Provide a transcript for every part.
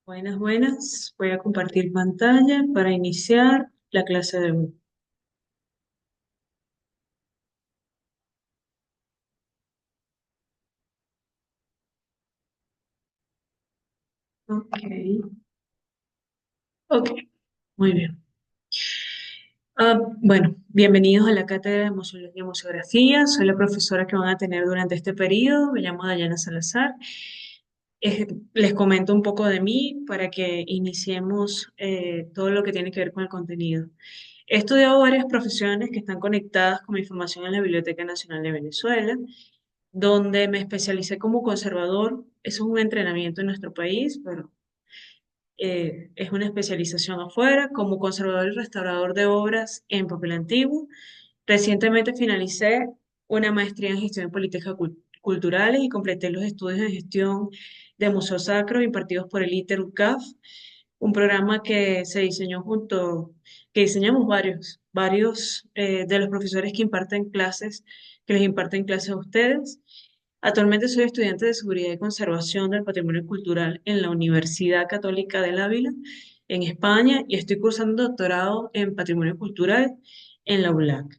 Buenas, buenas. Voy a compartir pantalla para iniciar la clase de hoy. Ok, ok, muy bien. Bueno, bienvenidos a la cátedra de Museología y Museografía. Soy la profesora que van a tener durante este periodo. Me llamo Dayana Salazar. Les comento un poco de mí para que iniciemos todo lo que tiene que ver con el contenido. He estudiado varias profesiones que están conectadas con mi formación en la Biblioteca Nacional de Venezuela, donde me especialicé como conservador. Eso es un entrenamiento en nuestro país, pero es una especialización afuera, como conservador y restaurador de obras en papel antiguo. Recientemente finalicé una maestría en gestión de políticas culturales y completé los estudios en gestión de museos sacros impartidos por el ITER-UCAF, un programa que se diseñó que diseñamos varios de los profesores que les imparten clases a ustedes. Actualmente soy estudiante de Seguridad y Conservación del Patrimonio Cultural en la Universidad Católica del Ávila, en España, y estoy cursando un doctorado en Patrimonio Cultural en la ULAC.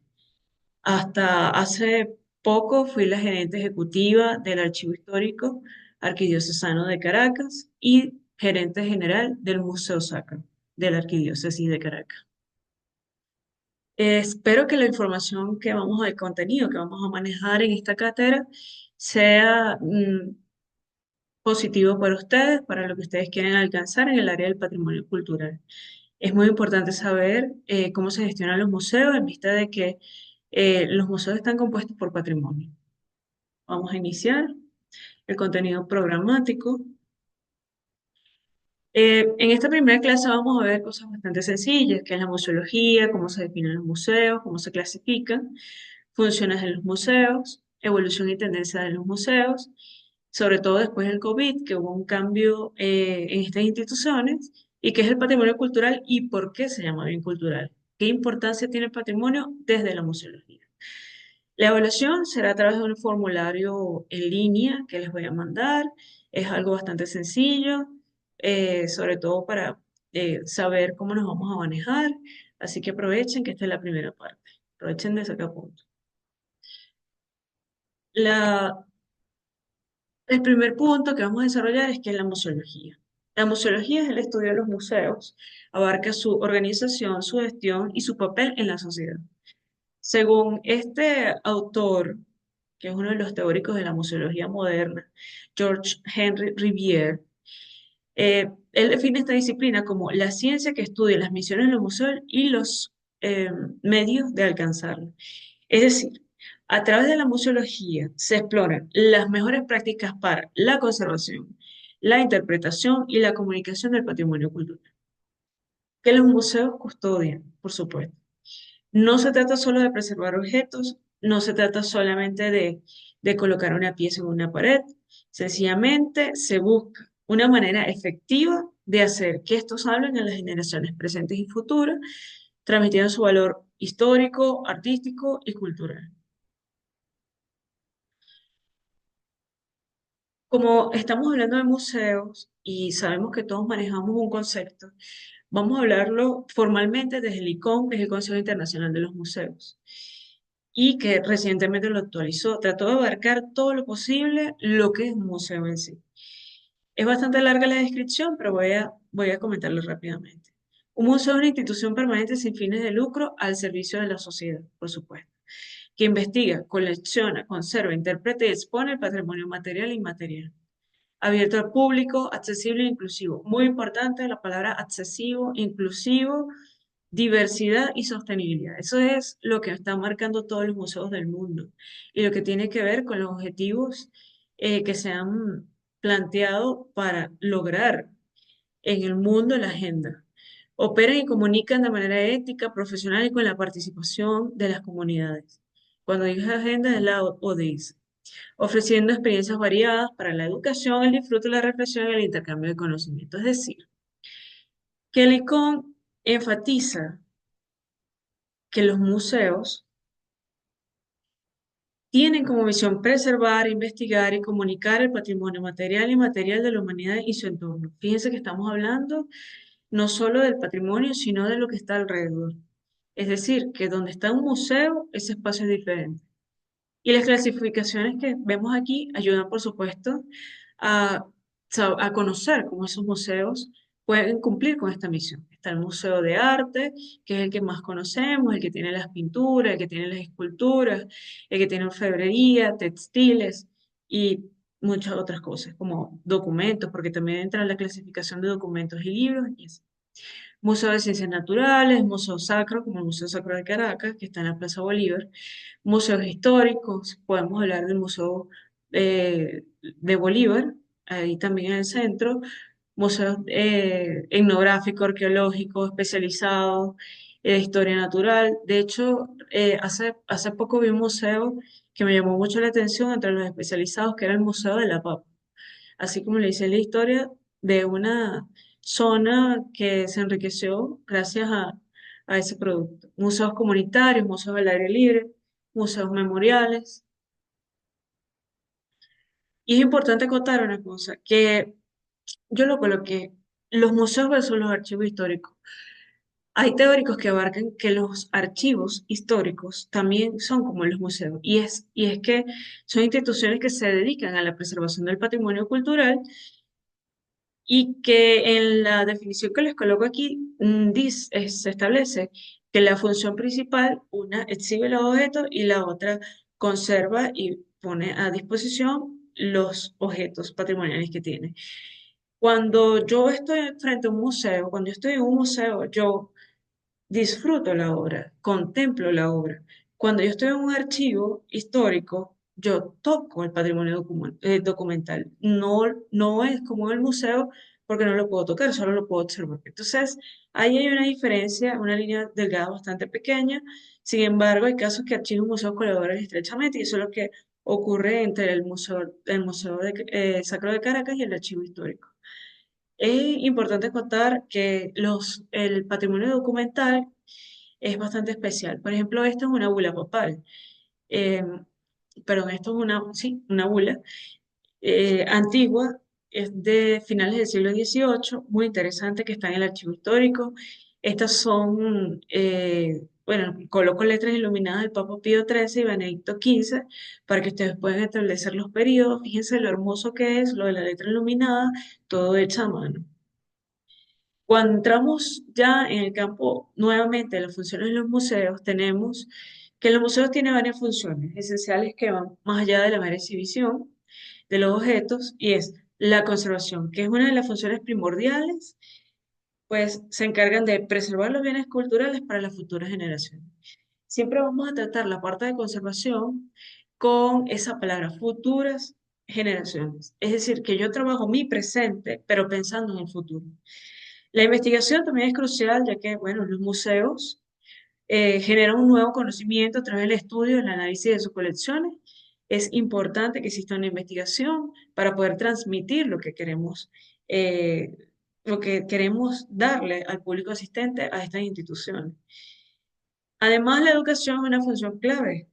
Hasta hace poco fui la gerente ejecutiva del Archivo Histórico Arquidiocesano de Caracas y gerente general del Museo Sacro de la Arquidiócesis de Caracas. Espero que la información que el contenido que vamos a manejar en esta cátedra sea positivo para ustedes, para lo que ustedes quieren alcanzar en el área del patrimonio cultural. Es muy importante saber cómo se gestionan los museos en vista de que los museos están compuestos por patrimonio. Vamos a iniciar el contenido programático. En esta primera clase vamos a ver cosas bastante sencillas, que es la museología, cómo se definen los museos, cómo se clasifican, funciones de los museos, evolución y tendencia de los museos, sobre todo después del COVID, que hubo un cambio en estas instituciones, y qué es el patrimonio cultural y por qué se llama bien cultural. ¿Qué importancia tiene el patrimonio desde la museología? La evaluación será a través de un formulario en línea que les voy a mandar. Es algo bastante sencillo, sobre todo para saber cómo nos vamos a manejar. Así que aprovechen que esta es la primera parte. Aprovechen de sacar puntos. La, el primer punto que vamos a desarrollar es que es la museología. La museología es el estudio de los museos, abarca su organización, su gestión y su papel en la sociedad. Según este autor, que es uno de los teóricos de la museología moderna, George Henry Rivière, él define esta disciplina como la ciencia que estudia las misiones de los museos y los medios de alcanzarlo. Es decir, a través de la museología se exploran las mejores prácticas para la conservación, la interpretación y la comunicación del patrimonio cultural, que los museos custodian, por supuesto. No se trata solo de preservar objetos, no se trata solamente de colocar una pieza en una pared, sencillamente se busca una manera efectiva de hacer que estos hablen a las generaciones presentes y futuras, transmitiendo su valor histórico, artístico y cultural. Como estamos hablando de museos y sabemos que todos manejamos un concepto, vamos a hablarlo formalmente desde el ICOM, que es el Consejo Internacional de los Museos, y que recientemente lo actualizó. Trató de abarcar todo lo posible lo que es un museo en sí. Es bastante larga la descripción, pero voy a comentarlo rápidamente. Un museo es una institución permanente sin fines de lucro al servicio de la sociedad, por supuesto, que investiga, colecciona, conserva, interpreta y expone el patrimonio material e inmaterial abierto al público, accesible e inclusivo. Muy importante la palabra accesivo, inclusivo, diversidad y sostenibilidad. Eso es lo que están marcando todos los museos del mundo y lo que tiene que ver con los objetivos que se han planteado para lograr en el mundo la agenda. Operan y comunican de manera ética, profesional y con la participación de las comunidades. Cuando digo agenda es la ODS, ofreciendo experiencias variadas para la educación, el disfrute, la reflexión y el intercambio de conocimiento. Es decir, que el ICON enfatiza que los museos tienen como misión preservar, investigar y comunicar el patrimonio material y inmaterial de la humanidad y su entorno. Fíjense que estamos hablando no solo del patrimonio, sino de lo que está alrededor. Es decir, que donde está un museo, ese espacio es diferente. Y las clasificaciones que vemos aquí ayudan, por supuesto, a, a conocer cómo esos museos pueden cumplir con esta misión. Está el Museo de Arte, que es el que más conocemos, el que tiene las pinturas, el que tiene las esculturas, el que tiene orfebrería, textiles y muchas otras cosas, como documentos, porque también entra en la clasificación de documentos y libros y así. Museo de Ciencias Naturales, Museo Sacro, como el Museo Sacro de Caracas, que está en la Plaza Bolívar, museos históricos, podemos hablar del Museo de Bolívar, ahí también en el centro, museos etnográficos, arqueológicos, especializados, de historia natural. De hecho, hace poco vi un museo que me llamó mucho la atención entre los especializados, que era el Museo de la Papa, así como le hice la historia de una zona que se enriqueció gracias a ese producto. Museos comunitarios, museos al aire libre, museos memoriales. Y es importante acotar una cosa, que yo lo coloqué, los museos versus los archivos históricos. Hay teóricos que abarcan que los archivos históricos también son como los museos, y es que son instituciones que se dedican a la preservación del patrimonio cultural y que en la definición que les coloco aquí se establece que la función principal, una exhibe los objetos y la otra conserva y pone a disposición los objetos patrimoniales que tiene. Cuando yo estoy frente a un museo, cuando yo estoy en un museo, yo disfruto la obra, contemplo la obra. Cuando yo estoy en un archivo histórico, yo toco el patrimonio documental. No, no es como en el museo porque no lo puedo tocar, solo lo puedo observar. Entonces, ahí hay una diferencia, una línea delgada bastante pequeña. Sin embargo, hay casos que archivos y museos colaboran estrechamente y eso es lo que ocurre entre el Museo Sacro de Caracas y el Archivo Histórico. Es importante contar que el patrimonio documental es bastante especial. Por ejemplo, esto es una bula papal. Eh, Perdón, esto es una bula antigua, es de finales del siglo XVIII, muy interesante, que está en el archivo histórico. Estas son, bueno, coloco letras iluminadas del Papa Pío XIII y Benedicto XV para que ustedes puedan establecer los periodos. Fíjense lo hermoso que es lo de la letra iluminada, todo hecho a mano. Cuando entramos ya en el campo nuevamente de las funciones de los museos, tenemos que los museos tienen varias funciones esenciales que van más allá de la mera exhibición de los objetos y es la conservación, que es una de las funciones primordiales, pues se encargan de preservar los bienes culturales para las futuras generaciones. Siempre vamos a tratar la parte de conservación con esa palabra, futuras generaciones. Es decir, que yo trabajo mi presente, pero pensando en el futuro. La investigación también es crucial, ya que, bueno, los museos generan un nuevo conocimiento a través del estudio y el análisis de sus colecciones. Es importante que exista una investigación para poder transmitir eh, lo que queremos darle al público asistente a estas instituciones. Además, la educación es una función clave,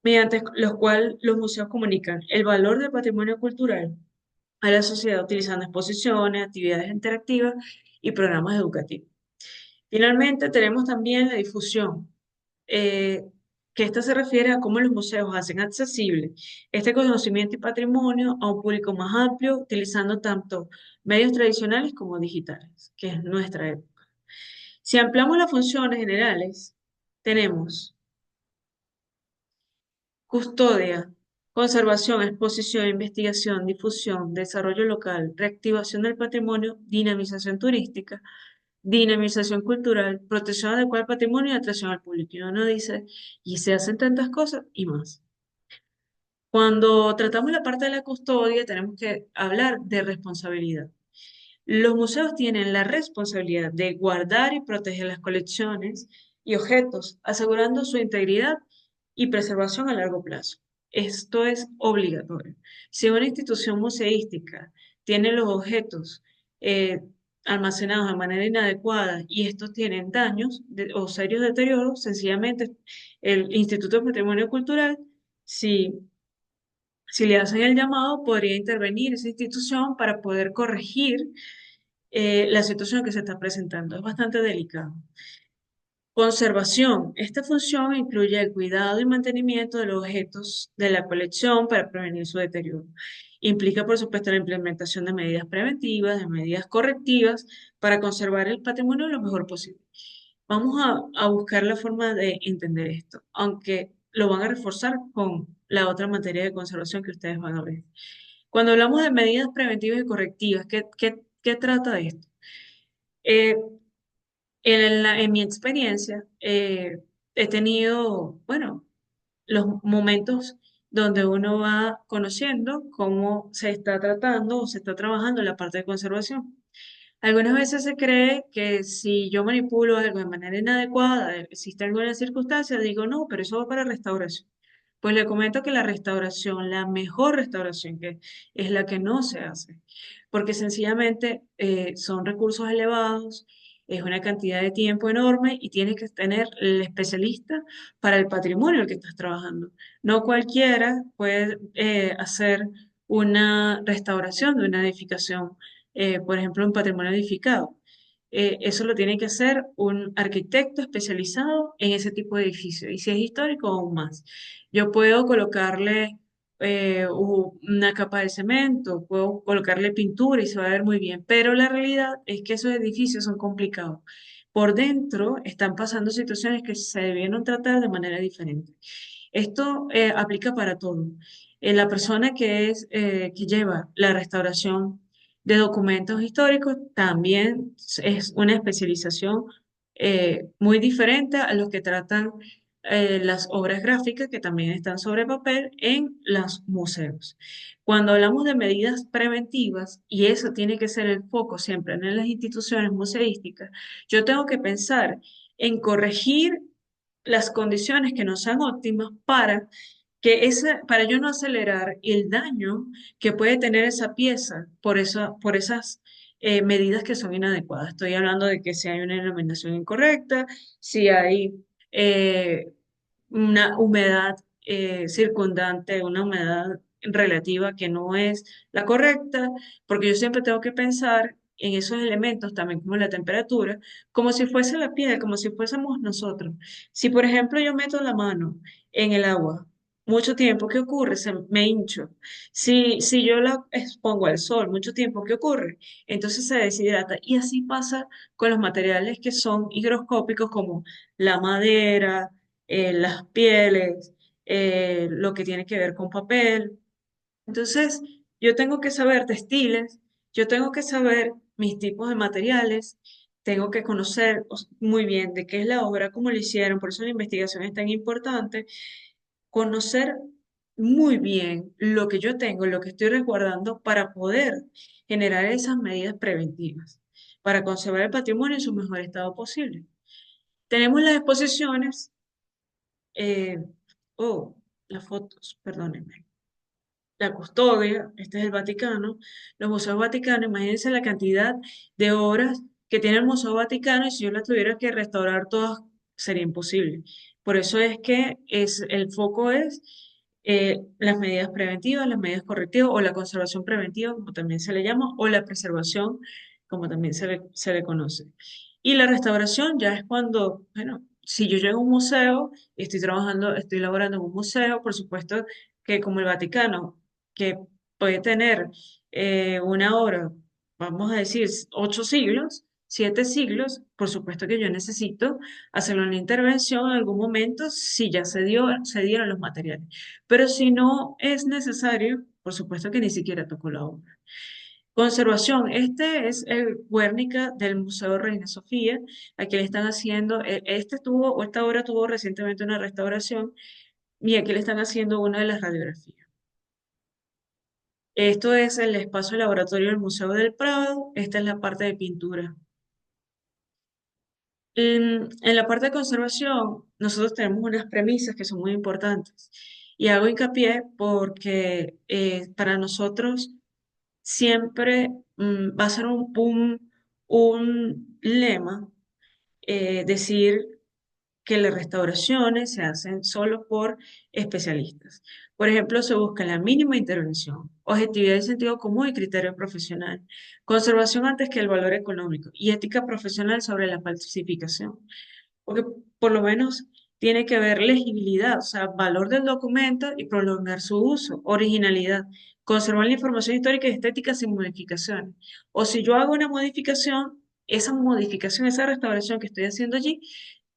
mediante los cuales los museos comunican el valor del patrimonio cultural a la sociedad utilizando exposiciones, actividades interactivas y programas educativos. Finalmente, tenemos también la difusión, eh, que esta se refiere a cómo los museos hacen accesible este conocimiento y patrimonio a un público más amplio, utilizando tanto medios tradicionales como digitales, que es nuestra época. Si ampliamos las funciones generales, tenemos custodia, conservación, exposición, investigación, difusión, desarrollo local, reactivación del patrimonio, dinamización turística, dinamización cultural, protección adecuada al patrimonio y atracción al público. Y uno dice, y se hacen tantas cosas y más. Cuando tratamos la parte de la custodia, tenemos que hablar de responsabilidad. Los museos tienen la responsabilidad de guardar y proteger las colecciones y objetos, asegurando su integridad y preservación a largo plazo. Esto es obligatorio. Si una institución museística tiene los objetos eh, almacenados de manera inadecuada y estos tienen daños o serios deterioros, sencillamente el Instituto de Patrimonio Cultural Si, si le hacen el llamado, podría intervenir esa institución para poder corregir la situación que se está presentando. Es bastante delicado. Conservación. Esta función incluye el cuidado y mantenimiento de los objetos de la colección para prevenir su deterioro. Implica, por supuesto, la implementación de medidas preventivas, de medidas correctivas para conservar el patrimonio lo mejor posible. Vamos a buscar la forma de entender esto, aunque lo van a reforzar con la otra materia de conservación que ustedes van a ver. Cuando hablamos de medidas preventivas y correctivas, ¿qué trata esto? Eh, en mi experiencia, he tenido, bueno, los momentos donde uno va conociendo cómo se está tratando o se está trabajando la parte de conservación. Algunas veces se cree que si yo manipulo algo de manera inadecuada, existe alguna circunstancia, digo, no, pero eso va para restauración. Pues le comento que la restauración, la mejor restauración que es la que no se hace, porque sencillamente son recursos elevados, es una cantidad de tiempo enorme y tienes que tener el especialista para el patrimonio al que estás trabajando. No cualquiera puede hacer una restauración de una edificación, por ejemplo, un patrimonio edificado. Eso lo tiene que hacer un arquitecto especializado en ese tipo de edificio, y si es histórico, aún más. Yo puedo colocarle una capa de cemento, puedo colocarle pintura y se va a ver muy bien, pero la realidad es que esos edificios son complicados. Por dentro están pasando situaciones que se debieron tratar de manera diferente. Esto aplica para todo. La persona que lleva la restauración de documentos históricos también es una especialización muy diferente a los que tratan las obras gráficas, que también están sobre papel en los museos. Cuando hablamos de medidas preventivas, y eso tiene que ser el foco siempre en las instituciones museísticas, yo tengo que pensar en corregir las condiciones que no sean óptimas para yo no acelerar el daño que puede tener esa pieza por esas medidas que son inadecuadas. Estoy hablando de que si hay una iluminación incorrecta, si hay una humedad circundante, una humedad relativa que no es la correcta, porque yo siempre tengo que pensar en esos elementos, también como la temperatura, como si fuese la piel, como si fuésemos nosotros. Si, por ejemplo, yo meto la mano en el agua mucho tiempo, ¿qué ocurre? Me hincho. Si yo la expongo al sol mucho tiempo, ¿qué ocurre? Entonces se deshidrata. Y así pasa con los materiales que son higroscópicos como la madera, las pieles, lo que tiene que ver con papel. Entonces, yo tengo que saber textiles, yo tengo que saber mis tipos de materiales, tengo que conocer muy bien de qué es la obra, cómo lo hicieron, por eso la investigación es tan importante, conocer muy bien lo que yo tengo, lo que estoy resguardando para poder generar esas medidas preventivas, para conservar el patrimonio en su mejor estado posible. Tenemos las exposiciones eh, oh, las fotos, perdónenme. La custodia, este es el Vaticano, los museos vaticanos, imagínense la cantidad de obras que tiene el Museo Vaticano y si yo las tuviera que restaurar todas sería imposible. Por eso es que el foco es las medidas preventivas, las medidas correctivas o la conservación preventiva, como también se le llama, o la preservación, como también se le conoce. Y la restauración ya es cuando, bueno, si yo llego a un museo y estoy trabajando, estoy laborando en un museo, por supuesto que como el Vaticano, que puede tener una obra, vamos a decir, 8 siglos, 7 siglos, por supuesto que yo necesito hacer una intervención en algún momento si ya se dieron los materiales. Pero si no es necesario, por supuesto que ni siquiera toco la obra. Conservación. Este es el Guernica del Museo Reina Sofía. Aquí le están haciendo, o esta obra tuvo recientemente una restauración y aquí le están haciendo una de las radiografías. Esto es el espacio laboratorio del Museo del Prado. Esta es la parte de pintura. En la parte de conservación, nosotros tenemos unas premisas que son muy importantes. Y hago hincapié porque para nosotros siempre va a ser un lema decir que las restauraciones se hacen solo por especialistas. Por ejemplo, se busca la mínima intervención, objetividad y sentido común y criterio profesional, conservación antes que el valor económico y ética profesional sobre la falsificación. Porque por lo menos tiene que haber legibilidad, o sea, valor del documento y prolongar su uso, originalidad, conservar la información histórica y estética sin modificaciones. O si yo hago una modificación, esa restauración que estoy haciendo allí,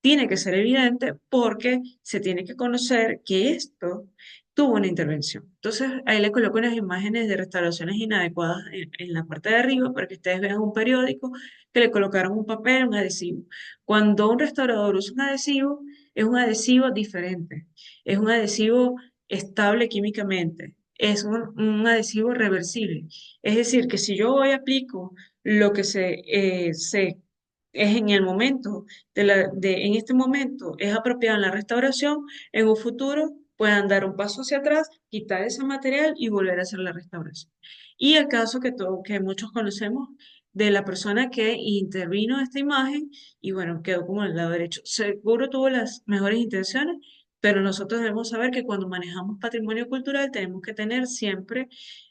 tiene que ser evidente porque se tiene que conocer que esto tuvo una intervención. Entonces, ahí le coloco unas imágenes de restauraciones inadecuadas en la parte de arriba para que ustedes vean un periódico que le colocaron un papel, un adhesivo. Cuando un restaurador usa un adhesivo, es un adhesivo diferente, es un adhesivo estable químicamente, es un adhesivo reversible. Es decir, que si yo hoy aplico lo que se es en el momento, en este momento es apropiado en la restauración, en un futuro puedan dar un paso hacia atrás, quitar ese material y volver a hacer la restauración. Y el caso que muchos conocemos de la persona que intervino esta imagen y bueno, quedó como el lado derecho. Seguro tuvo las mejores intenciones, pero nosotros debemos saber que cuando manejamos patrimonio cultural tenemos que tener siempre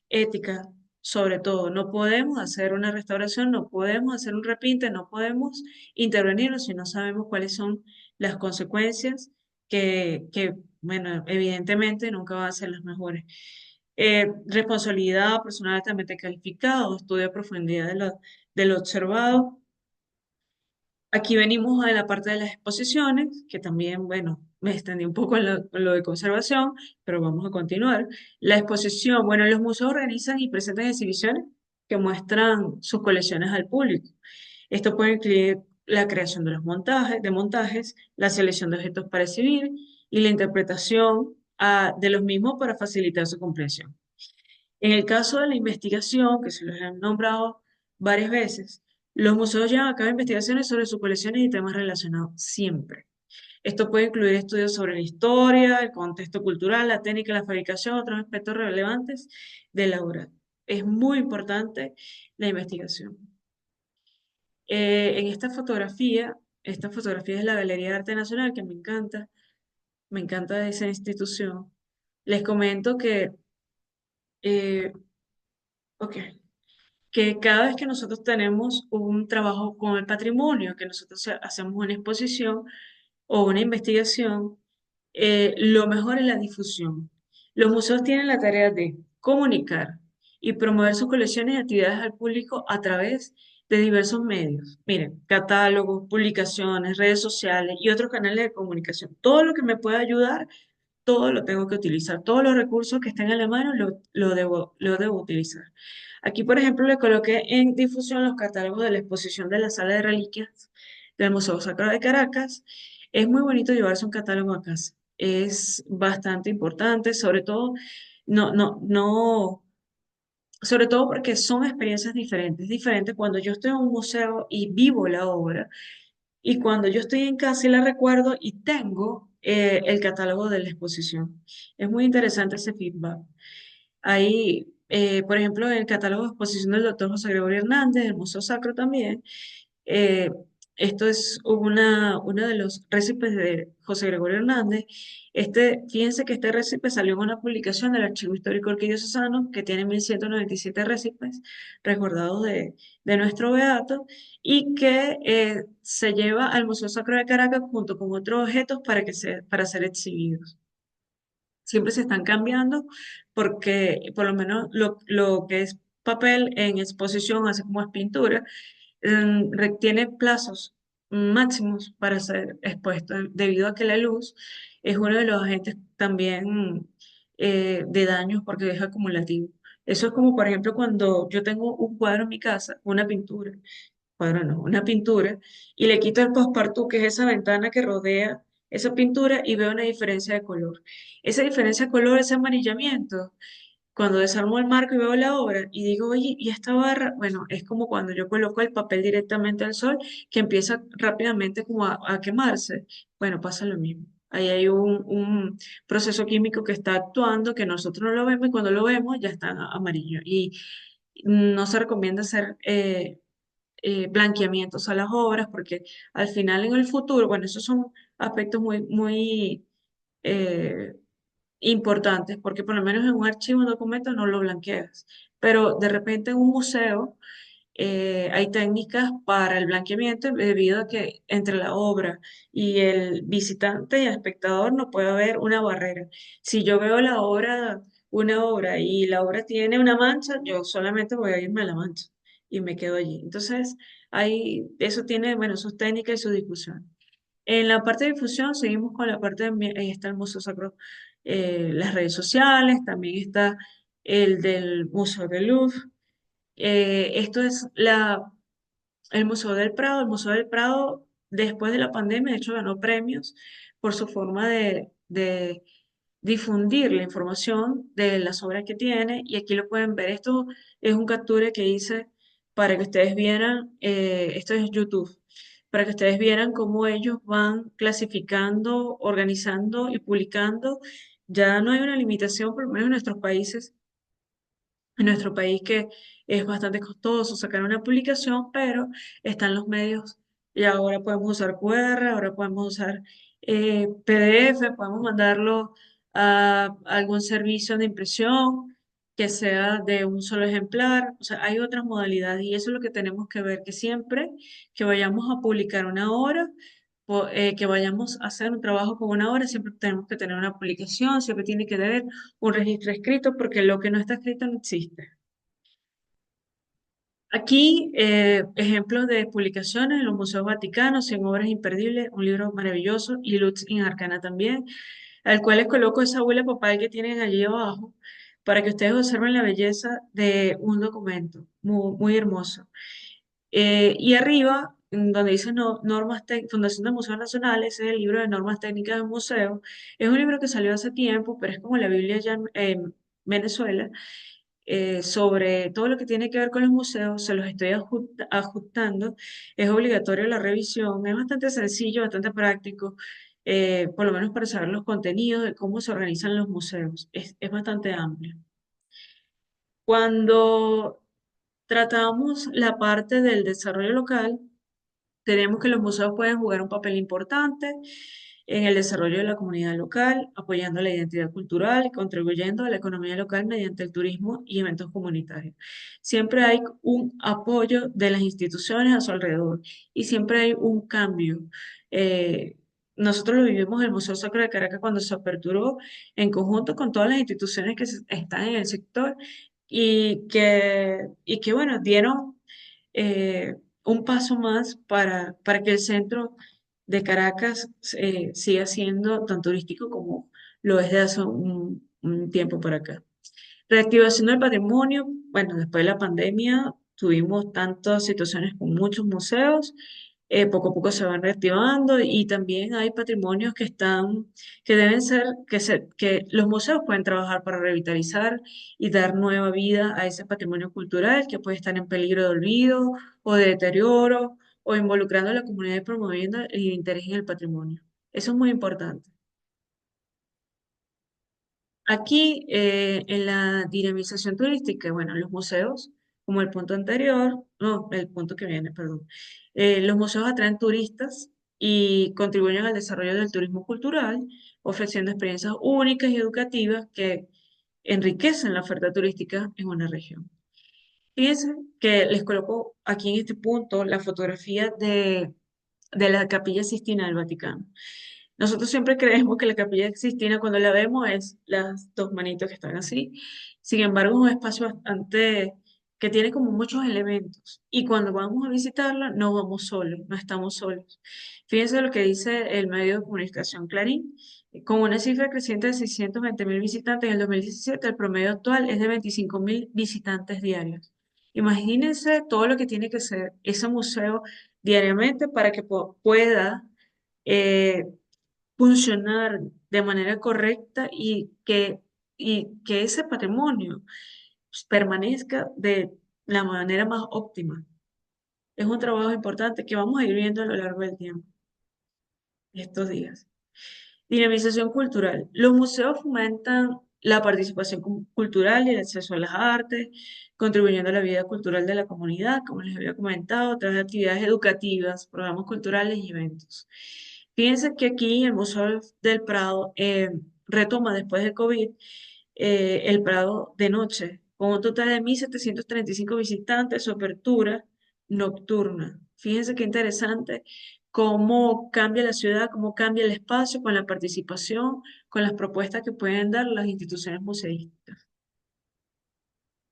ética, sobre todo. No podemos hacer una restauración, no podemos hacer un repinte, no podemos intervenir si no sabemos cuáles son las consecuencias bueno, evidentemente nunca van a ser las mejores. Responsabilidad personal altamente calificado, estudio a profundidad de lo observado. Aquí venimos a la parte de las exposiciones, que también, bueno, me extendí un poco en lo de conservación, pero vamos a continuar. La exposición, bueno, los museos organizan y presentan exhibiciones que muestran sus colecciones al público. Esto puede incluir la creación de montajes, la selección de objetos para exhibir y la interpretación de los mismos para facilitar su comprensión. En el caso de la investigación, que se los he nombrado varias veces, los museos llevan a cabo investigaciones sobre sus colecciones y temas relacionados siempre. Esto puede incluir estudios sobre la historia, el contexto cultural, la técnica, la fabricación, otros aspectos relevantes de la obra. Es muy importante la investigación. En esta fotografía es de la Galería de Arte Nacional, que me encanta esa institución. Les comento eh, ok, que cada vez que nosotros tenemos un trabajo con el patrimonio, que nosotros hacemos una exposición o una investigación, lo mejor es la difusión. Los museos tienen la tarea de comunicar y promover sus colecciones y actividades al público a través de diversos medios. Miren, catálogos, publicaciones, redes sociales y otros canales de comunicación. Todo lo que me pueda ayudar, todo lo tengo que utilizar. Todos los recursos que estén a la mano lo debo utilizar. Aquí, por ejemplo, le coloqué en difusión los catálogos de la exposición de la Sala de Reliquias del Museo Sacro de Caracas. Es muy bonito llevarse un catálogo a casa. Es bastante importante, sobre todo, no, sobre todo porque son experiencias diferentes. Es diferente cuando yo estoy en un museo y vivo la obra y cuando yo estoy en casa y la recuerdo y tengo el catálogo de la exposición. Es muy interesante ese feedback. Ahí, por ejemplo, en el catálogo de exposición del doctor José Gregorio Hernández, del Museo Sacro también, eh, esto es uno de los récipes de José Gregorio Hernández. Fíjense que este récipe salió en una publicación del Archivo Histórico Arquidiocesano que tiene 1197 récipes resguardados de nuestro beato y que se lleva al Museo Sacro de Caracas junto con otros objetos para ser exhibidos. Siempre se están cambiando porque por lo menos lo que es papel en exposición, así como es pintura, tiene plazos máximos para ser expuesto, debido a que la luz es uno de los agentes también de daños porque es acumulativo. Eso es como, por ejemplo, cuando yo tengo un cuadro en mi casa, una pintura, cuadro no, una pintura, y le quito el passepartout, que es esa ventana que rodea esa pintura, y veo una diferencia de color. Esa diferencia de color, ese amarillamiento, cuando desarmo el marco y veo la obra y digo, oye, ¿y esta barra? Bueno, es como cuando yo coloco el papel directamente al sol, que empieza rápidamente como a quemarse. Bueno, pasa lo mismo. Ahí hay un proceso químico que está actuando, que nosotros no lo vemos y cuando lo vemos ya está amarillo. Y no se recomienda hacer blanqueamientos a las obras, porque al final en el futuro, bueno, esos son aspectos muy eh, importantes, porque por lo menos en un archivo, un documento no lo blanqueas, pero de repente en un museo hay técnicas para el blanqueamiento debido a que entre la obra y el visitante y el espectador no puede haber una barrera. Si yo veo una obra y la obra tiene una mancha, yo solamente voy a irme a la mancha y me quedo allí. Entonces, eso tiene, bueno, sus técnicas y su discusión. En la parte de difusión seguimos con la parte ahí está el Museo Sacro, las redes sociales, también está el del Museo del Louvre. Esto es el Museo del Prado. El Museo del Prado, después de la pandemia, de hecho, ganó premios por su forma de difundir la información de las obras que tiene. Y aquí lo pueden ver. Esto es un capture que hice para que ustedes vieran, esto es YouTube, para que ustedes vieran cómo ellos van clasificando, organizando y publicando. Ya no hay una limitación, por lo menos en nuestros países, en nuestro país, que es bastante costoso sacar una publicación, pero están los medios y ahora podemos usar QR, ahora podemos usar PDF, podemos mandarlo a algún servicio de impresión que sea de un solo ejemplar. O sea, hay otras modalidades y eso es lo que tenemos que ver, que siempre que vayamos a publicar una obra, que vayamos a hacer un trabajo con una obra, siempre tenemos que tener una publicación, siempre tiene que tener un registro escrito, porque lo que no está escrito no existe. Aquí, ejemplos de publicaciones en los museos vaticanos, 100 obras imperdibles, un libro maravilloso, y Lux in Arcana también, al cual les coloco esa bula papal que tienen allí abajo, para que ustedes observen la belleza de un documento muy hermoso. Y arriba, donde dice Fundación de Museos Nacionales, es el libro de normas técnicas del museo. Es un libro que salió hace tiempo, pero es como la Biblia ya en Venezuela, sobre todo lo que tiene que ver con los museos. Se los estoy ajustando. Es obligatorio la revisión. Es bastante sencillo, bastante práctico, por lo menos para saber los contenidos de cómo se organizan los museos. Es bastante amplio. Cuando tratamos la parte del desarrollo local, tenemos que los museos pueden jugar un papel importante en el desarrollo de la comunidad local, apoyando la identidad cultural y contribuyendo a la economía local mediante el turismo y eventos comunitarios. Siempre hay un apoyo de las instituciones a su alrededor y siempre hay un cambio. Eh, Nosotros lo vivimos en el Museo Sacro de Caracas cuando se aperturó en conjunto con todas las instituciones que están en el sector y que bueno, dieron un paso más para que el centro de Caracas siga siendo tan turístico como lo es de hace un tiempo para acá. Reactivación del patrimonio. Bueno, después de la pandemia tuvimos tantas situaciones con muchos museos, poco a poco se van reactivando y también hay patrimonios que deben ser, que los museos pueden trabajar para revitalizar y dar nueva vida a ese patrimonio cultural que puede estar en peligro de olvido o de deterioro o involucrando a la comunidad y promoviendo el interés en el patrimonio. Eso es muy importante. Aquí, en la dinamización turística, bueno, los museos, como el punto anterior, no, el punto que viene, perdón, los museos atraen turistas y contribuyen al desarrollo del turismo cultural, ofreciendo experiencias únicas y educativas que enriquecen la oferta turística en una región. Fíjense que les coloco aquí en este punto la fotografía de la Capilla Sistina del Vaticano. Nosotros siempre creemos que la Capilla Sistina, cuando la vemos, es las dos manitos que están así. Sin embargo, es un espacio bastante que tiene como muchos elementos. Y cuando vamos a visitarla, no vamos solos, no estamos solos. Fíjense lo que dice el medio de comunicación Clarín. Con una cifra creciente de 620.000 visitantes en el 2017, el promedio actual es de 25.000 visitantes diarios. Imagínense todo lo que tiene que ser ese museo diariamente para que pueda eh, funcionar de manera correcta y que ese patrimonio pues, permanezca de la manera más óptima. Es un trabajo importante que vamos a ir viendo a lo largo del tiempo, estos días. Dinamización cultural. Los museos fomentan la participación cultural y el acceso a las artes, contribuyendo a la vida cultural de la comunidad, como les había comentado, a través de actividades educativas, programas culturales y eventos. Fíjense que aquí el Museo del Prado retoma después del COVID el Prado de noche, con un total de 1.735 visitantes, su apertura nocturna. Fíjense qué interesante cómo cambia la ciudad, cómo cambia el espacio con la participación, con las propuestas que pueden dar las instituciones museísticas.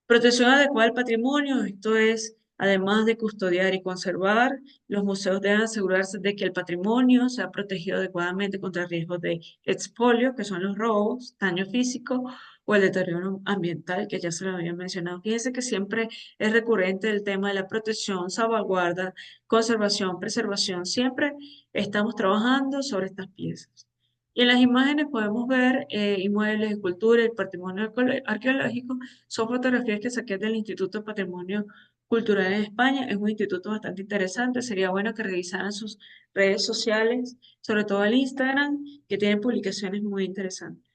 Protección adecuada del patrimonio, esto es, además de custodiar y conservar, los museos deben asegurarse de que el patrimonio sea protegido adecuadamente contra riesgos de expolio, que son los robos, daño físico o el deterioro ambiental, que ya se lo había mencionado. Fíjense que siempre es recurrente el tema de la protección, salvaguarda, conservación, preservación. Siempre estamos trabajando sobre estas piezas. Y en las imágenes podemos ver inmuebles, esculturas, el patrimonio arqueológico son fotografías que saqué del Instituto de Patrimonio Cultural en España. Es un instituto bastante interesante. Sería bueno que revisaran sus redes sociales, sobre todo el Instagram, que tienen publicaciones muy interesantes.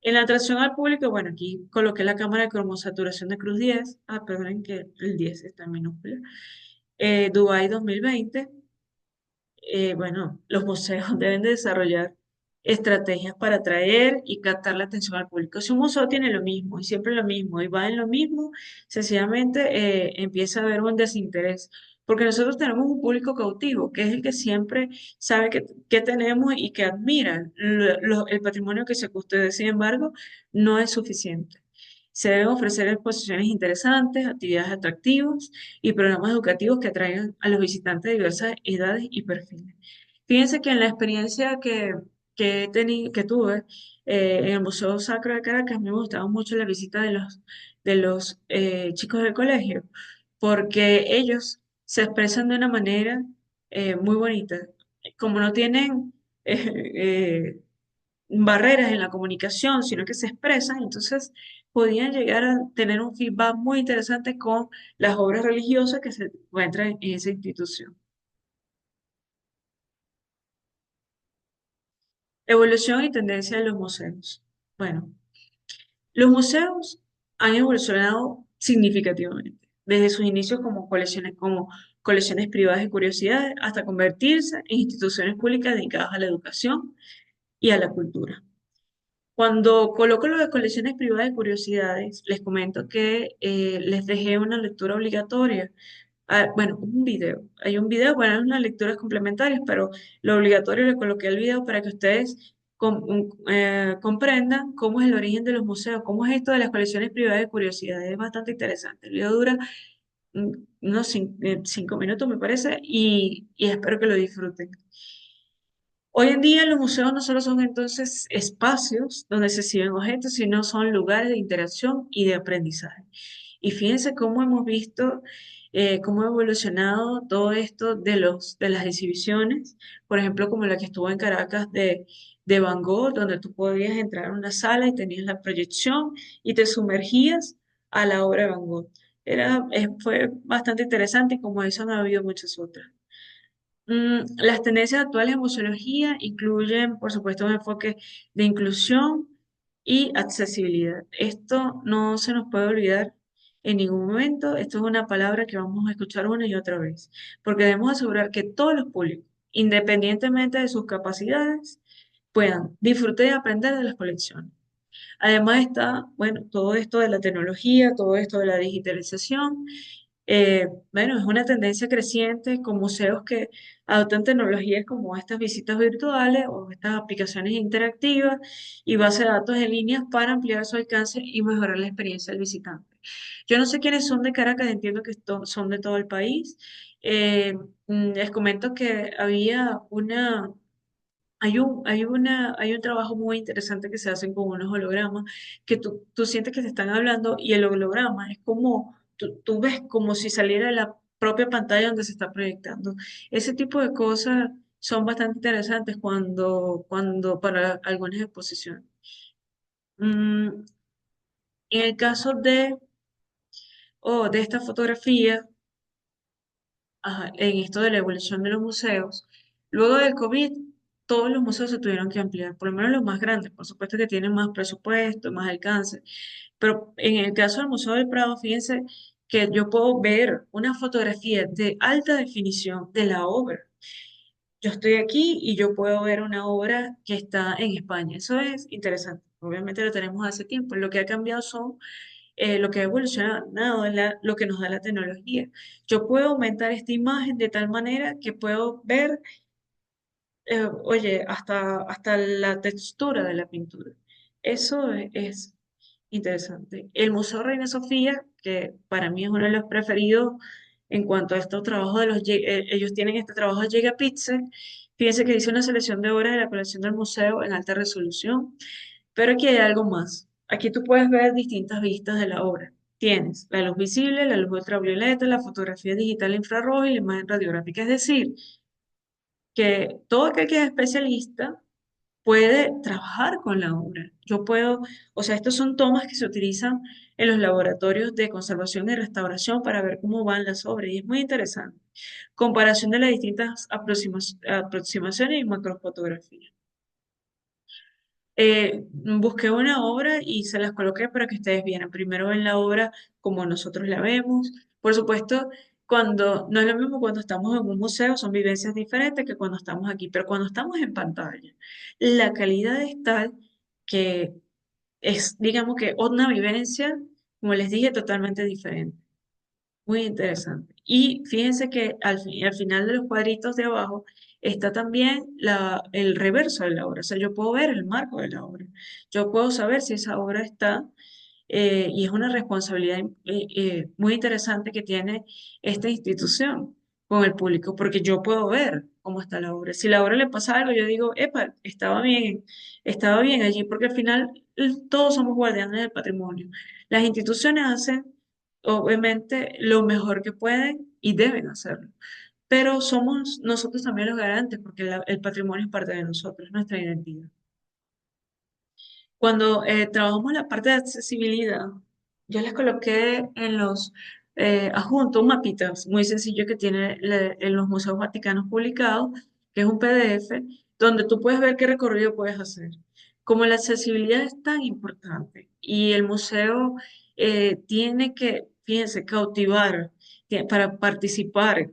En la atracción al público, bueno, aquí coloqué la cámara de cromosaturación de Cruz 10. Ah, perdonen que el 10 está en minúscula. Dubái 2020. Bueno, los museos deben de desarrollar estrategias para atraer y captar la atención al público. Si un museo tiene lo mismo y siempre lo mismo y va en lo mismo, sencillamente empieza a haber un desinterés. Porque nosotros tenemos un público cautivo, que es el que siempre sabe que tenemos y que admira el patrimonio que se custodia. Sin embargo, no es suficiente. Se deben ofrecer exposiciones interesantes, actividades atractivas y programas educativos que atraigan a los visitantes de diversas edades y perfiles. Fíjense que en la experiencia que tuve en el Museo Sacro de Caracas, me gustaba mucho la visita de los chicos del colegio, porque ellos se expresan de una manera muy bonita. Como no tienen barreras en la comunicación, sino que se expresan, entonces podían llegar a tener un feedback muy interesante con las obras religiosas que se encuentran en esa institución. Evolución y tendencia de los museos. Bueno, los museos han evolucionado significativamente, desde sus inicios como colecciones privadas de curiosidades hasta convertirse en instituciones públicas dedicadas a la educación y a la cultura. Cuando coloco lo de colecciones privadas de curiosidades, les comento que les dejé una lectura obligatoria. Ah, bueno, un video. Hay un video, bueno, hay unas lecturas complementarias, pero lo obligatorio le coloqué el video para que ustedes comprendan cómo es el origen de los museos, cómo es esto de las colecciones privadas de curiosidades. Es bastante interesante. El video dura mm, unos 5 minutos, me parece, y espero que lo disfruten. Hoy en día los museos no solo son entonces espacios donde se exhiben objetos, sino son lugares de interacción y de aprendizaje. Y fíjense cómo hemos visto cómo ha evolucionado todo esto de las exhibiciones, por ejemplo, como la que estuvo en Caracas de Van Gogh, donde tú podías entrar a una sala y tenías la proyección y te sumergías a la obra de Van Gogh. Fue bastante interesante y como eso han habido muchas otras. Las tendencias actuales en museología incluyen, por supuesto, un enfoque de inclusión y accesibilidad. Esto no se nos puede olvidar en ningún momento. Esto es una palabra que vamos a escuchar una y otra vez, porque debemos asegurar que todos los públicos, independientemente de sus capacidades, puedan disfrutar y aprender de las colecciones. Además está, bueno, todo esto de la tecnología, todo esto de la digitalización. Bueno, es una tendencia creciente con museos que adoptan tecnologías como estas visitas virtuales o estas aplicaciones interactivas y bases de datos en línea para ampliar su alcance y mejorar la experiencia del visitante. Yo no sé quiénes son de Caracas, entiendo que son de todo el país. Eh, Les comento que hay un trabajo muy interesante que se hace con unos hologramas que tú sientes que te están hablando y el holograma es como, tú ves como si saliera de la propia pantalla donde se está proyectando. Ese tipo de cosas son bastante interesantes cuando para algunas exposiciones. Mm, en el caso de esta fotografía, ajá, en esto de la evolución de los museos, luego del COVID, todos los museos se tuvieron que ampliar, por lo menos los más grandes, por supuesto que tienen más presupuesto, más alcance, pero en el caso del Museo del Prado, fíjense que yo puedo ver una fotografía de alta definición de la obra. Yo estoy aquí y yo puedo ver una obra que está en España. Eso es interesante. Obviamente lo tenemos hace tiempo. Lo que ha cambiado son, lo que ha evolucionado es lo que nos da la tecnología. Yo puedo aumentar esta imagen de tal manera que puedo ver, oye, hasta la textura de la pintura. Eso es interesante. El Museo Reina Sofía, que para mí es uno de los preferidos en cuanto a estos trabajos ellos tienen este trabajo de Gigapixel. Fíjense que hice una selección de obras de la colección del museo en alta resolución, pero aquí hay algo más. Aquí tú puedes ver distintas vistas de la obra. Tienes la luz visible, la luz ultravioleta, la fotografía digital infrarroja y la imagen radiográfica. Es decir, que todo aquel que es especialista puede trabajar con la obra. Yo puedo, o sea, estos son tomas que se utilizan en los laboratorios de conservación y restauración para ver cómo van las obras y es muy interesante. Comparación de las distintas aproximaciones y macrofotografía. Busqué una obra y se las coloqué para que ustedes vieran. Primero ven la obra como nosotros la vemos. Por supuesto, cuando no es lo mismo cuando estamos en un museo, son vivencias diferentes que cuando estamos aquí, pero cuando estamos en pantalla, la calidad es tal que es, digamos que, una vivencia, como les dije, totalmente diferente. Muy interesante. Y fíjense que al final de los cuadritos de abajo está también el reverso de la obra. O sea, yo puedo ver el marco de la obra. Yo puedo saber si esa obra está, y es una responsabilidad muy interesante que tiene esta institución con el público, porque yo puedo ver cómo está la obra. Si la obra le pasa algo, yo digo, epa, estaba bien allí, porque al final todos somos guardianes del patrimonio. Las instituciones hacen, obviamente, lo mejor que pueden y deben hacerlo. Pero somos nosotros también los garantes, porque el patrimonio es parte de nosotros, nuestra identidad. Cuando trabajamos la parte de accesibilidad, yo les coloqué en los adjuntos un mapita muy sencillo que tiene en los museos vaticanos publicados, que es un PDF, donde tú puedes ver qué recorrido puedes hacer. Como la accesibilidad es tan importante y el museo tiene que, fíjense, cautivar para participar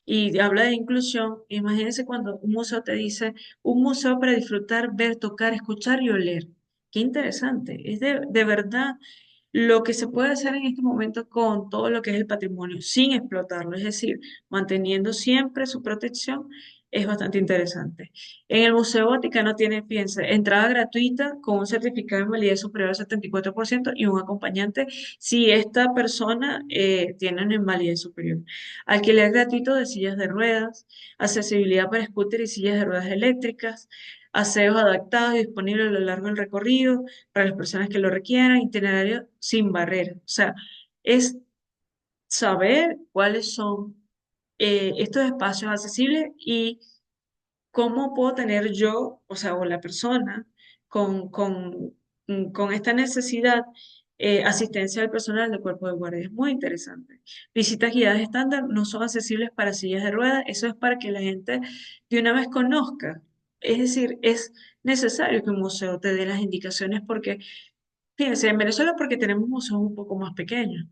y habla de inclusión, imagínense cuando un museo te dice, un museo para disfrutar, ver, tocar, escuchar y oler. Qué interesante. Es de verdad lo que se puede hacer en este momento con todo lo que es el patrimonio, sin explotarlo, es decir, manteniendo siempre su protección, es bastante interesante. En el Museo Vaticano tiene, fíjense, entrada gratuita con un certificado de validez superior al 74% y un acompañante si esta persona tiene una invalidez superior. Alquiler gratuito de sillas de ruedas, accesibilidad para scooter y sillas de ruedas eléctricas, aseos adaptados y disponibles a lo largo del recorrido para las personas que lo requieran, itinerario sin barreras. O sea, es saber cuáles son estos espacios accesibles y cómo puedo tener yo, o sea, o la persona con esta necesidad, asistencia al personal del cuerpo de guardia. Es muy interesante. Visitas guiadas estándar no son accesibles para sillas de ruedas, eso es para que la gente de una vez conozca. Es decir, es necesario que un museo te dé las indicaciones porque fíjense, en Venezuela porque tenemos museos un poco más pequeños,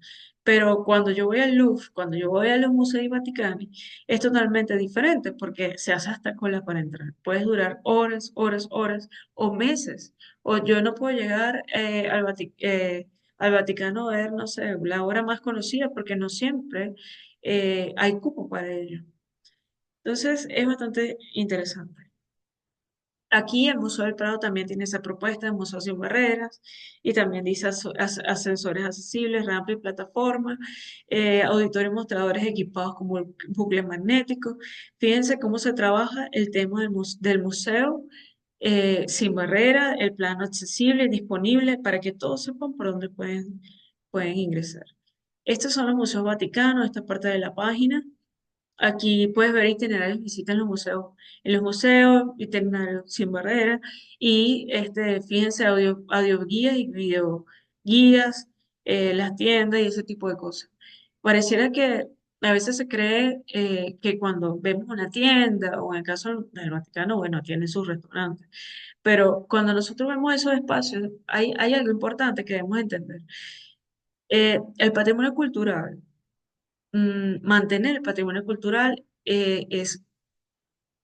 pero cuando yo voy al Louvre, cuando yo voy a los museos vaticanos, es totalmente diferente porque se hace hasta cola para entrar. Puedes durar horas, horas, horas o meses. O yo no puedo llegar al Vaticano a ver, no sé, la obra más conocida porque no siempre hay cupo para ello. Entonces, es bastante interesante. Aquí el Museo del Prado también tiene esa propuesta de Museo sin barreras y también dice ascensores accesibles, rampa y plataforma, auditorios y mostradores equipados con bucles magnéticos. Fíjense cómo se trabaja el tema del museo sin barrera, el plano accesible y disponible para que todos sepan por dónde pueden ingresar. Estos son los museos vaticanos, esta parte de la página. Aquí puedes ver itinerarios de visitas en los museos, itinerarios sin barrera y fíjense audio guías y video guías, las tiendas y ese tipo de cosas. Pareciera que a veces se cree que cuando vemos una tienda, o en el caso del Vaticano, bueno, tiene sus restaurantes, pero cuando nosotros vemos esos espacios, hay algo importante que debemos entender. El patrimonio cultural, mantener el patrimonio cultural es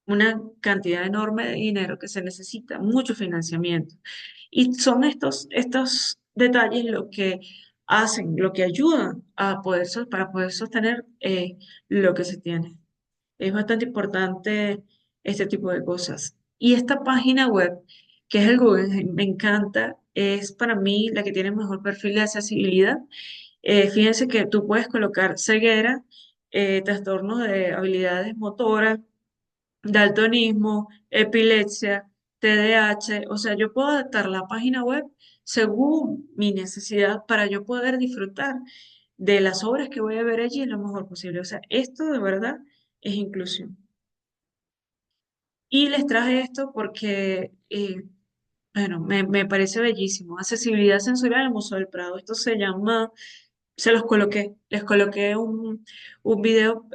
una cantidad enorme de dinero que se necesita, mucho financiamiento. Y son estos detalles lo que hacen, lo que ayudan a poder, para poder sostener lo que se tiene. Es bastante importante este tipo de cosas. Y esta página web, que es el Google, me encanta, es para mí la que tiene mejor perfil de accesibilidad. Fíjense que tú puedes colocar ceguera, trastornos de habilidades motoras, daltonismo, epilepsia, TDAH, o sea, yo puedo adaptar la página web según mi necesidad para yo poder disfrutar de las obras que voy a ver allí lo mejor posible. O sea, esto de verdad es inclusión. Y les traje esto porque, bueno, me parece bellísimo. Accesibilidad sensorial al Museo del Prado. Esto se llama, se los coloqué, les coloqué un video,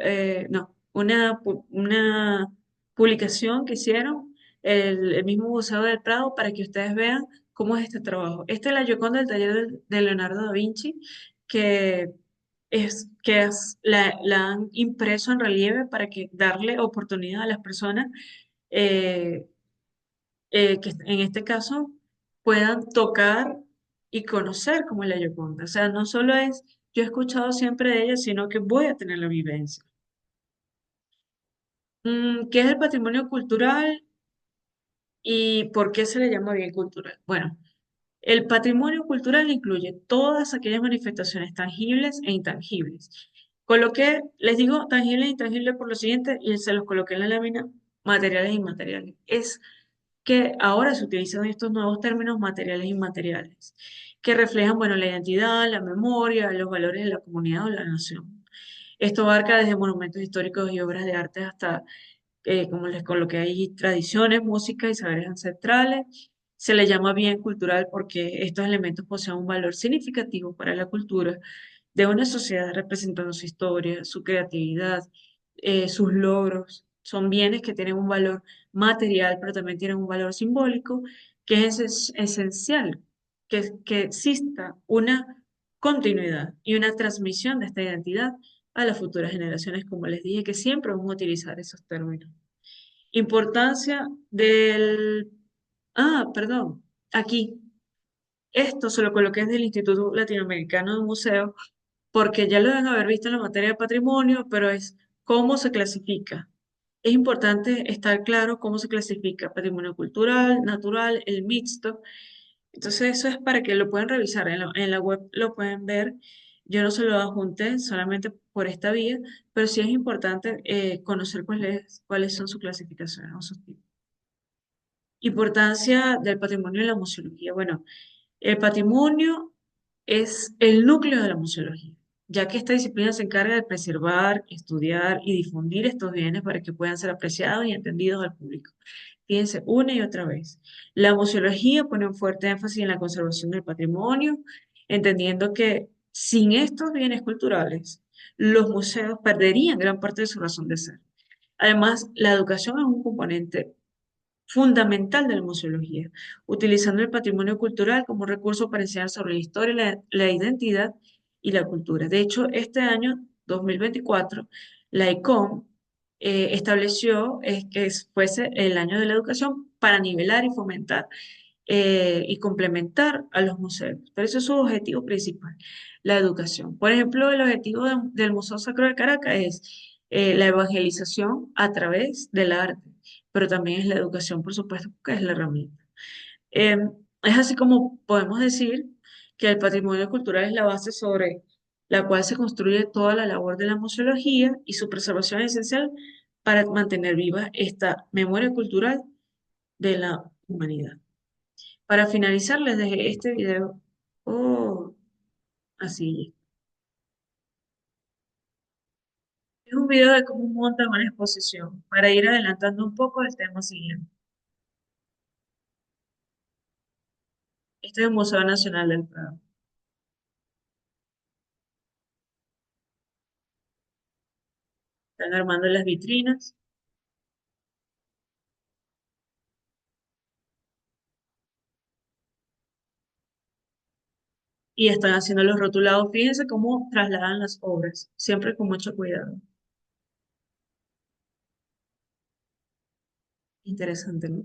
no, una publicación que hicieron el mismo Museo del Prado para que ustedes vean cómo es este trabajo. Esta es la Gioconda del taller de Leonardo da Vinci, que la han impreso en relieve para que darle oportunidad a las personas eh, que en este caso puedan tocar y conocer cómo es la Gioconda. O sea, no solo es yo he escuchado siempre de ella, sino que voy a tener la vivencia. ¿Qué es el patrimonio cultural y por qué se le llama bien cultural? Bueno, el patrimonio cultural incluye todas aquellas manifestaciones tangibles e intangibles. Coloqué, les digo tangible e intangible por lo siguiente, y se los coloqué en la lámina, materiales e inmateriales. Es que ahora se utilizan estos nuevos términos materiales e inmateriales, que reflejan, bueno, la identidad, la memoria, los valores de la comunidad o la nación. Esto abarca desde monumentos históricos y obras de arte hasta, como les coloqué ahí, tradiciones, música y saberes ancestrales. Se le llama bien cultural porque estos elementos poseen un valor significativo para la cultura de una sociedad representando su historia, su creatividad, sus logros. Son bienes que tienen un valor material, pero también tienen un valor simbólico, que es esencial que exista una continuidad y una transmisión de esta identidad a las futuras generaciones, como les dije, que siempre vamos a utilizar esos términos. Importancia del... Ah, perdón, aquí. Esto se lo coloqué desde el Instituto Latinoamericano de Museos porque ya lo deben haber visto en la materia de patrimonio, pero es cómo se clasifica. Es importante estar claro cómo se clasifica patrimonio cultural, natural, el mixto. Entonces eso es para que lo puedan revisar. En la web lo pueden ver. Yo no se lo adjunté solamente por esta vía, pero sí es importante conocer cuáles son sus clasificaciones o sus tipos. Importancia del patrimonio en la museología. Bueno, el patrimonio es el núcleo de la museología, ya que esta disciplina se encarga de preservar, estudiar y difundir estos bienes para que puedan ser apreciados y entendidos al público. Fíjense, una y otra vez. La museología pone un fuerte énfasis en la conservación del patrimonio, entendiendo que sin estos bienes culturales, los museos perderían gran parte de su razón de ser. Además, la educación es un componente fundamental de la museología, utilizando el patrimonio cultural como recurso para enseñar sobre la historia, la identidad y la cultura. De hecho, este año, 2024, la ICOM estableció que fuese el año de la educación para nivelar y fomentar y complementar a los museos. Pero ese es su objetivo principal, la educación. Por ejemplo, el objetivo del Museo Sacro de Caracas es la evangelización a través del arte, pero también es la educación, por supuesto, que es la herramienta. Eh, es así como podemos decir que el patrimonio cultural es la base sobre la cual se construye toda la labor de la museología y su preservación es esencial para mantener viva esta memoria cultural de la humanidad. Para finalizar, les dejé este video. Oh, así. Es un video de cómo montan una exposición para ir adelantando un poco el tema siguiente. Este es el Museo Nacional del Prado. Están armando las vitrinas y están haciendo los rotulados. Fíjense cómo trasladan las obras, siempre con mucho cuidado. Interesante, ¿no?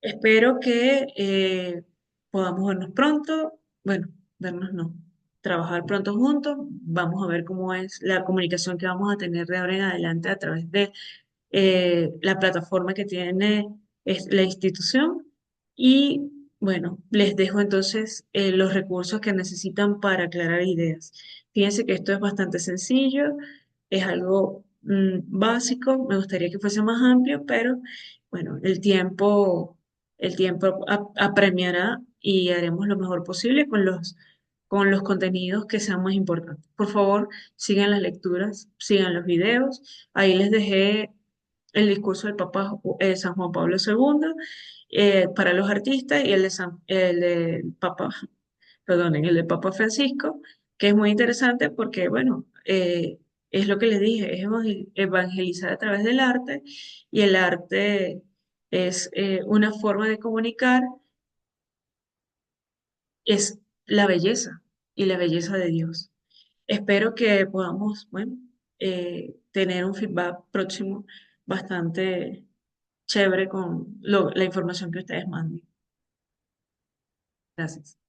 Espero que podamos vernos pronto. Bueno, vernos no. Trabajar pronto juntos. Vamos a ver cómo es la comunicación que vamos a tener de ahora en adelante a través de la plataforma que tiene la institución. Y bueno, les dejo entonces los recursos que necesitan para aclarar ideas. Fíjense que esto es bastante sencillo, es algo básico, me gustaría que fuese más amplio, pero bueno, el tiempo apremiará y haremos lo mejor posible con los contenidos que sean más importantes. Por favor, sigan las lecturas, sigan los videos. Ahí les dejé el discurso del Papa San Juan Pablo II para los artistas y el de Papa, perdonen, el de Papa Francisco, que es muy interesante porque, bueno, es lo que les dije, es evangelizar a través del arte y el arte es una forma de comunicar, es la belleza y la belleza de Dios. Espero que podamos, bueno, tener un feedback próximo bastante chévere con la información que ustedes manden. Gracias.